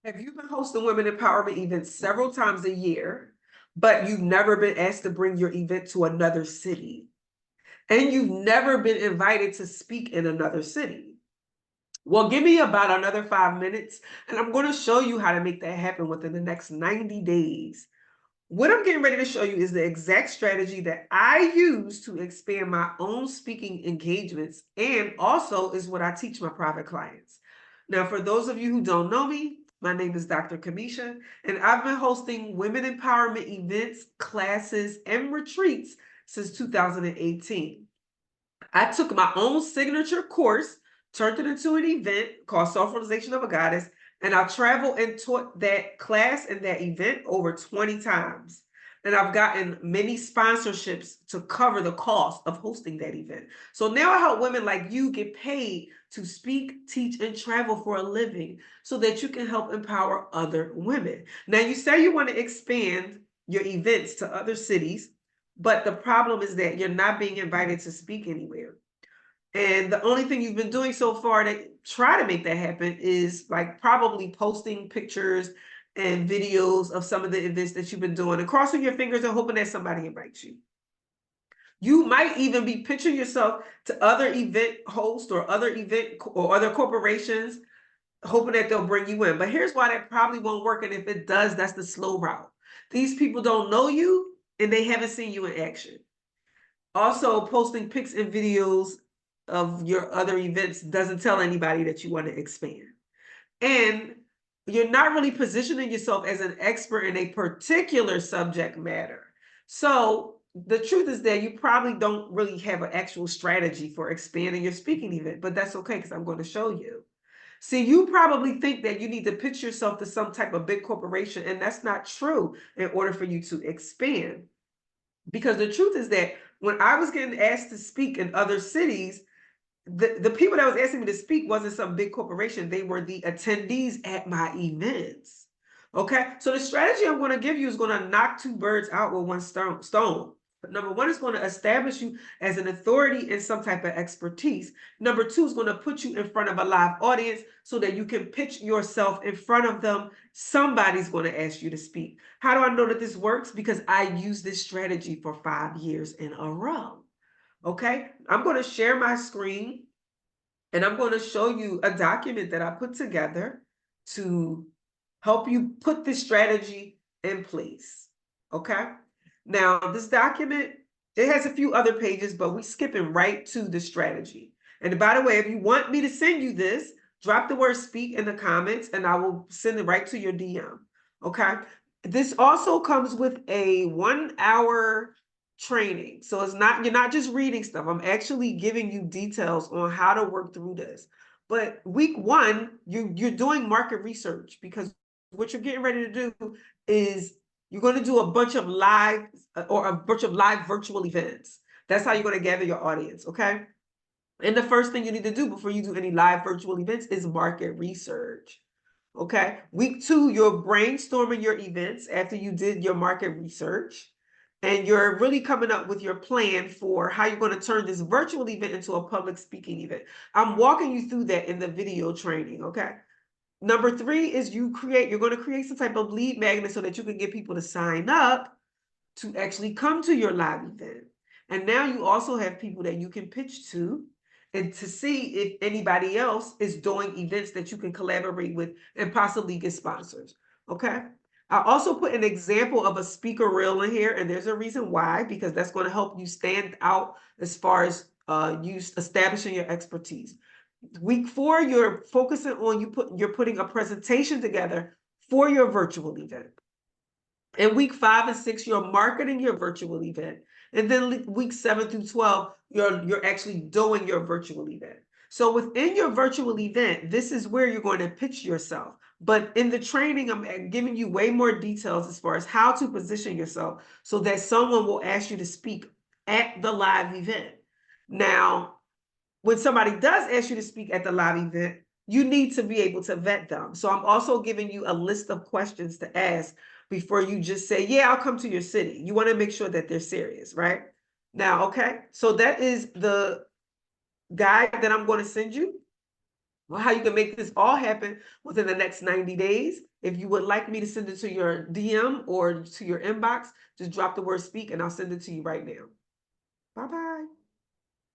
Have you been hosting women empowerment events several times a year, but you've never been asked to bring your event to another city? And you've never been invited to speak in another city? Well, give me about another 5 minutes, and I'm going to show you how to make that happen within the next 90 days. What I'm getting ready to show you is the exact strategy that I use to expand my own speaking engagements, and also is what I teach my private clients. Now, for those of you who don't know me, my name is Dr. Kamisha, and I've been hosting women empowerment events, classes, and retreats since 2018. I took my own signature course, turned it into an event called Self-Realization of a Goddess, and I've traveled and taught that class and that event over 20 times. And I've gotten many sponsorships to cover the cost of hosting that event. So now I help women like you get paid to speak, teach, and travel for a living so that you can help empower other women. Now, you say you want to expand your events to other cities, but the problem is that you're not being invited to speak anywhere. And the only thing you've been doing so far to try to make that happen is like probably posting pictures and videos of some of the events that you've been doing and crossing your fingers and hoping that somebody invites you. You might even be pitching yourself to other event hosts or other corporations, hoping that they'll bring you in. But here's why that probably won't work. And if it does, that's the slow route. These people don't know you and they haven't seen you in action. Also, posting pics and videos of your other events doesn't tell anybody that you want to expand. And you're not really positioning yourself as an expert in a particular subject matter. So the truth is that you probably don't really have an actual strategy for expanding your speaking event, but that's okay because I'm going to show you. See, you probably think that you need to pitch yourself to some type of big corporation, and that's not true in order for you to expand. Because the truth is that when I was getting asked to speak in other cities, the people that was asking me to speak wasn't some big corporation. They were the attendees at my events. Okay. So the strategy I'm going to give you is going to knock two birds out with one stone. Number one is going to establish you as an authority in some type of expertise. Number two is going to put you in front of a live audience so that you can pitch yourself in front of them. Somebody's going to ask you to speak. How do I know that this works? Because I use this strategy for 5 years in a row. Okay, I'm going to share my screen and I'm going to show you a document that I put together to help you put this strategy in place. Okay, now this document, it has a few other pages, but we're skipping right to the strategy. And by the way, if you want me to send you this, drop the word speak in the comments and I will send it right to your DM. Okay, this also comes with a 1 hour training. So it's not, you're not just reading stuff. I'm actually giving you details on how to work through this. But week one, you're doing market research because what you're getting ready to do is you're going to do a bunch of live virtual events. That's how you're going to gather your audience, okay? And the first thing you need to do before you do any live virtual events is market research. Okay. Week two, you're brainstorming your events after you did your market research. And you're really coming up with your plan for how you're going to turn this virtual event into a public speaking event. I'm walking you through that in the video training. Okay. Number three is you're going to create some type of lead magnet so that you can get people to sign up to actually come to your live event. And now you also have people that you can pitch to and to see if anybody else is doing events that you can collaborate with and possibly get sponsors. Okay. I also put an example of a speaker reel in here, and there's a reason why, because that's going to help you stand out as far as you establishing your expertise. Week four, you're focusing on you're putting a presentation together for your virtual event. In week 5 and 6, you're marketing your virtual event. And then week 7 through 12, you're actually doing your virtual event. So within your virtual event, this is where you're going to pitch yourself. But in the training, I'm giving you way more details as far as how to position yourself so that someone will ask you to speak at the live event. Now, when somebody does ask you to speak at the live event, you need to be able to vet them. So I'm also giving you a list of questions to ask before you just say, yeah, I'll come to your city. You want to make sure that they're serious, right? Now, okay, so that is the guide that I'm going to send you. Well, how you can make this all happen within the next 90 days. If you would like me to send it to your DM or to your inbox, just drop the word speak and I'll send it to you right now. Bye-bye.